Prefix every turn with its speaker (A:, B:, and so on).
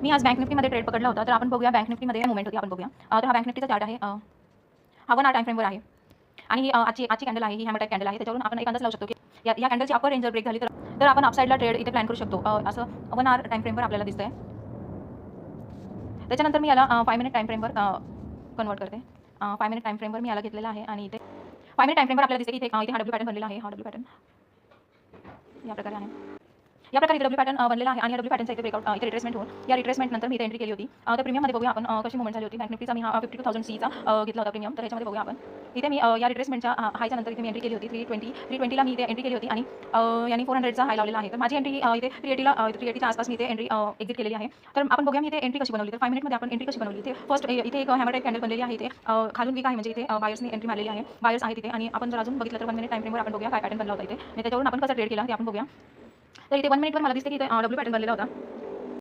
A: मी आज बँक निफ्टीमध्ये ट्रेड पकडला होता, तर आपण बघूया बँक निफ्टीमध्ये मुवमेंट होती आपण बघूया. तर हा बँक निफ्टीचा चार्ट आहे. हा 1 आवर टाईम फ्रेमवर आहे आणि ही आजची कॅन्डल आहे, ही हॅमर टाइप कॅन्डल आहे. त्याच्यावरून आपण एक अंदाज लावू शकतो की या कॅन्डलची अपर रेंज जर ब्रेक झाली तर आपण अपसाईडला ट्रेड इथे प्लॅन करू शकतो. असं 1 आवर टाईम फ्रेमवर आपल्याला दिसतंय. त्याच्यानंतर मी याला 5 मिनिट टाईम फ्रेमवर कन्वर्ट करते. 5 मिनिट टाईम फ्रेमवर मी याला घेतलेला आहे आणि इथे 5 मिनिट टाईम फ्रेमवर आपल्याला दिसते की इथे हा डब्ल्यू पॅटर्न बनलेला आहे. हा डब्ल्यू पॅटर्न या प्रकारे आहे. या प्रकारे डब्ल्यू पॅटर्न बनलेला आहे आणि डब्ल्यू पॅटर्नचा इथे ब्रेकआउट इथे रिट्रेसमेंट होऊन या रिट्रेसमेंट नंतर मी इथे एंट्री केली होती. तर प्रीमियममध्ये बघूया आपण कशी मुवमेंट झाली होती. बँक निफ्टीचा मी हा 52,000 सीचा घेतला होता प्रीमियम. तर ह्याच्यामध्ये बघूया आपण इथे मी या रिट्रेसमेंटच्या हायच्या नंतर इथे मी एंट्री केली होती. 320ला मी इथे एंट्री केली होती आणि याने 400चा हाय लावलेला आहे. तर माझी एंट्री इथे 380च्या आसपास मी इथे एंट्री एक्झिट केलेली आहे. तर आपण बघूया मी इथे एंट्री कशी बनवली. तर 5 मिनिटमध्ये आपण एंट्री कशी बनवली. इथे फर्स्ट इथे एक हॅमर टाइप कॅन्डल बनलेली आहे. इथे खालून वीक आहे म्हणजे इथे बायर्सनी एंट्री मारलेली आहे. बायर्स आहेत इथे आणि आपण जर अजून बघितलं तर 1 मिनिट टाईम फ्रेमवर आपण बघूया काय पॅटर्न बनला होता इथे आणि त्याच्यावरून आपण कसा ट्रेड केला ते आपण बघूया. तर इथे 1 मिनिटवर मला दिसते की इथे डब्ल्यू पॅटर्न बनलेला होता.